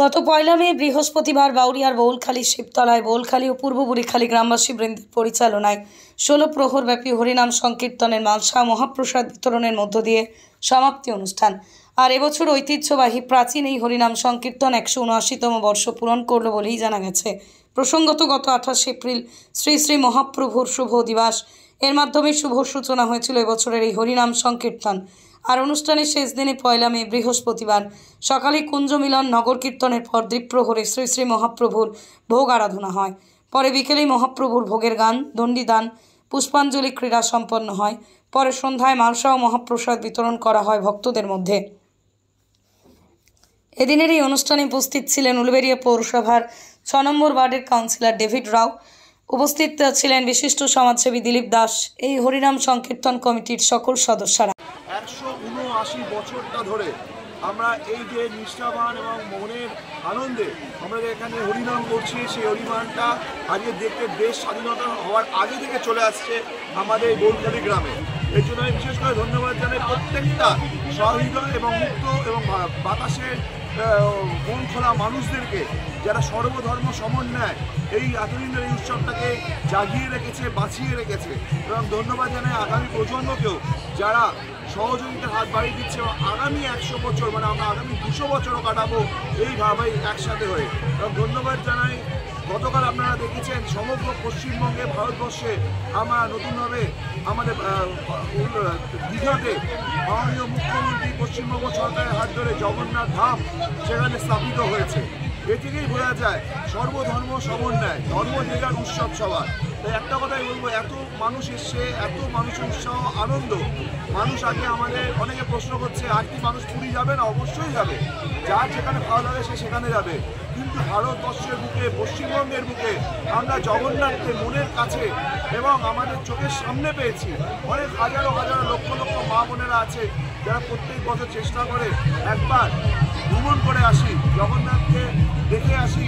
গত পয়লা মে বৃহস্পতিবার বাউরিয়ার বৌলখালী শিবতলায় বৌলখালী ও পূর্ব বুড়িখালী গ্রামবাসী বৃন্দের পরিচালনায় 16 প্রহরব্যাপী হরিনাম সংকীর্তনের মালসা মহাপ্রসাদ বিতরণের মধ্য দিয়ে সমাপ্তি অনুষ্ঠান। আর এবছর ঐতিহ্যবাহী প্রাচীন এই হরিনাম সংকীর্তন 179তম বর্ষ পূরণ করল বলেই জানা গেছে। প্রসঙ্গত গত 28 এপ্রিল শ্রী শ্রী মহাপ্রভুর শুভ দিবস এর মাধ্যমে শুভ সূচনা হয়েছিল এবছরের এই হরিনাম সংকীর্তন। আর অনুষ্ঠানের শেষ দিনে পয়লা মে বৃহস্পতিবার সকালে কুঞ্জমিলন নগর কীর্তনের পর দ্বীপ্রহরে শ্রী শ্রী মহাপ্রভুর ভোগ আরাধনা হয়। পরে বিকেলেই মহাপ্রভুর ভোগের গান, দণ্ডিদান, পুষ্পাঞ্জলি ক্রীড়া সম্পন্ন হয়। পরে সন্ধ্যায় মালসা ও মহাপ্রসাদ বিতরণ করা হয় ভক্তদের মধ্যে। এদিনের এই অনুষ্ঠানে উপস্থিত ছিলেন উলুবেড়িয়া পৌরসভার 6 নম্বর ওয়ার্ডের কাউন্সিলর ডেভিড রাও। উপস্থিত ছিলেন বিশিষ্ট সমাজসেবী দিলীপ দাস, এই হরিনাম সংকীর্তন কমিটির সকল সদস্যরা। 179 বছরটা ধরে আমরা এই যে নিষ্ঠাবান এবং মনের আনন্দে আমরা এখানে হরিনাম করছি, সেই হরিনামটা আজকে দেখতে দেশ স্বাধীনতা হওয়ার আগে থেকে চলে আসছে আমাদের বৌলখালী গ্রামে। এর জন্য আমি বিশেষ করে ধন্যবাদ জানাই প্রত্যেকটা সহৃদয় এবং মুক্ত এবং বাতাসের মন খোলা মানুষদেরকে, যারা সর্বধর্ম সমন্বয় এই এতদিনের এই উৎসবটাকে জাগিয়ে রেখেছে, বাঁচিয়ে রেখেছে। এবং ধন্যবাদ জানাই আগামী প্রজন্মকেও, যারা সহযোগিতার হাত বাড়িয়ে দিচ্ছে এবং আগামী 100 বছর মানে আমরা আগামী 200 বছরও কাটাবো এইভাবে একসাথে হয়ে। এবং ধন্যবাদ জানাই, গতকাল আপনারা দেখেছেন সমগ্র পশ্চিমবঙ্গে, ভারতবর্ষে আমরা নতুনভাবে আমাদের দীঘাতে মাননীয় মুখ্যমন্ত্রী পশ্চিমবঙ্গ সরকারের হাত ধরে জগন্নাথ ধাম সেখানে স্থাপিত হয়েছে। এ থেকেই বোঝা যায় সর্বধর্ম সমন্বয়, ধর্ম জায়গার উৎসব সবার। তাই একটা কথাই বলবো, এত মানুষ এসছে, এত মানুষের উৎসাহ আনন্দ। মানুষ আগে আমাদের অনেকে প্রশ্ন করছে আর কি মানুষ পুরী যাবে না? অবশ্যই যাবে, যার যেখানে ভালো লাগে সে সেখানে যাবে। কিন্তু ভারতবর্ষের বুকে, পশ্চিমবঙ্গের বুকে আমরা জগন্নাথকে মনের কাছে এবং আমাদের চোখের সামনে পেয়েছি। অনেক হাজারো হাজারো লক্ষ লক্ষ মা বোনেরা আছে যারা প্রত্যেক বছর চেষ্টা করে একবার ভ্রমণ করে আসি, জগন্নাথকে দেখে আসি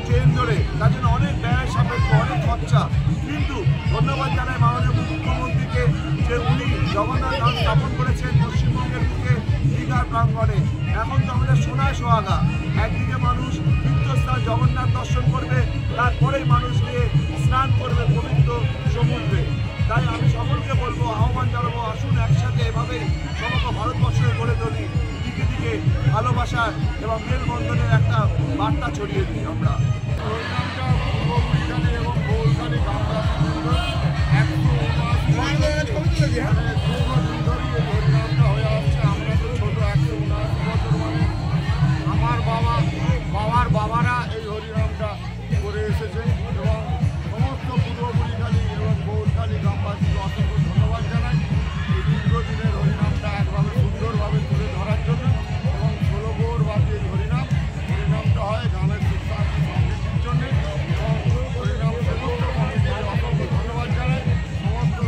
ট্রেন ধরে। তার জন্য অনেক ব্যয় সাপেক্ষ, অনেক খরচা। কিন্তু ধন্যবাদ জানাই মাননীয় মুখ্যমন্ত্রীকে যে উনি জগন্নাথ ধাম স্থাপন করেছেন পশ্চিমবঙ্গের বুকে দীঘার প্রাঙ্গণে। এখন তো আমাদের সোনায় সোহাগা। একদিকে মানুষ তীর্থস্থান জগন্নাথ দর্শন করবে, তারপরেই মানুষ গিয়ে স্নান করবে পবিত্র সমুদ্রে। তাই আমি সকলকে বলবো, আহ্বান জানাবো, আসুন একসাথে এভাবেই সমগ্র ভারতবর্ষে গড়ে তুলি, দিকে দিকে ভালোবাসা এবং মেলবন্ধনের একটা বার্তা ছড়িয়ে দিই আমরা। এবং বৌলখালী আমার বাবারা এই হরিনামটা করে এসেছে এবং সমস্ত পূর্ব বুড়িখালী এবং বৌলখালী গ্রামবাসীকে অসংখ্য ধন্যবাদ জানাই এই দীর্ঘদিনের হরিনামটা একভাবে সুন্দরভাবে তুলে ধরার জন্য। এবং 16 প্রহরব্যাপী এই হরিনামটা হয় গ্রামের সুস্থান সমৃদ্ধির জন্য। এবং হরিনাম সমস্ত কমিটিকে অসংখ্য ধন্যবাদ জানাই, সমস্ত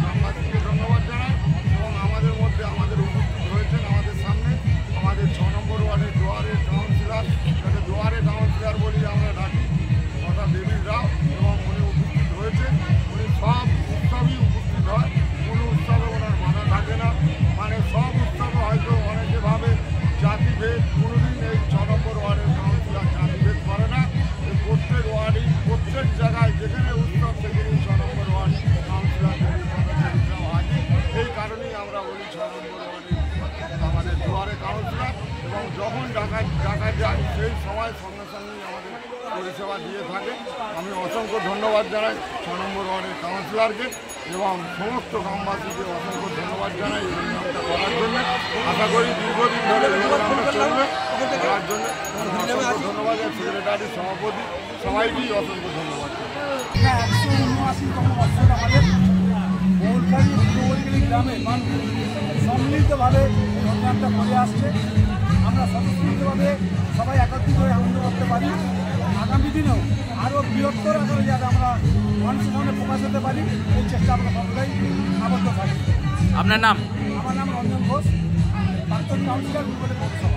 গ্রামবাসীকে ধন্যবাদ জানাই। এবং আমাদের মধ্যে আমাদের উপস্থিত হয়েছেন আমাদের সামনে আমাদের 6 নম্বর ওয়ার্ডের দুয়ারের কাউন্সিলর, যাকে দুয়ারে কাউন্সিলর বলি আমরা ডাকি, অর্থাৎ ডেভিড রাও। এবং উনি উপস্থিত হয়েছেন। উনি সব উৎসবই উপস্থিত হয়, কোনো উৎসবে ওনার বাধা থাকে না। মানে সব উৎসবে হয়তো অনেকে ভাবে জাতিভেদ, কোনোদিন এই 6 নম্বর ওয়ার্ডের কাউন্সিলর জাতিভেদ করে না। প্রত্যেক ওয়ার্ডেই প্রত্যেক জায়গায় যেখানে উৎসব সেখানেই 6 নম্বর ওয়ার্ড কাউন্সিলর হয়। এই কারণেই আমরা বলি 6 নম্বর ওয়ার্ডে আমাদের দুয়ারে কাউন্সিলর। এবং যখন ডাকা যায় সেই সময় সঙ্গে সঙ্গেই আমাদের পরিষেবা দিয়ে থাকে। আমি অসংখ্য ধন্যবাদ জানাই 6 নম্বর ওয়ার্ডের কাউন্সিলরকে এবং সমস্ত গ্রামবাসীকে অসংখ্য ধন্যবাদ জানাই এই হরিনামটা করার জন্য। আশা করি দীর্ঘদিন ধরে এই হরিনামটা চলবে করার জন্য। অসংখ্য ধন্যবাদ সেক্রেটারি, সভাপতি সবাইকেই অসংখ্য ধন্যবাদ। 179তম বছর আমাদের বৌলখালী পূর্ববর্তী গ্রামের মানুষ সম্মিলিতভাবে এই হরিনামটা করে আসছে। আমরা স্বতঃস্ফূর্তভাবে সবাই একত্রিত হয়ে আনন্দ করতে পারি। আগামী দিনেও আরও বৃহত্তর আকারে যাতে আমরা মানুষের সামনে প্রকাশ হতে পারি, এই চেষ্টা আমরা সবাই আবদ্ধ থাকি। আপনার নাম? আমার নাম রঞ্জন ঘোষ, প্রাক্তন কাউন্সিলর পৌরসভা।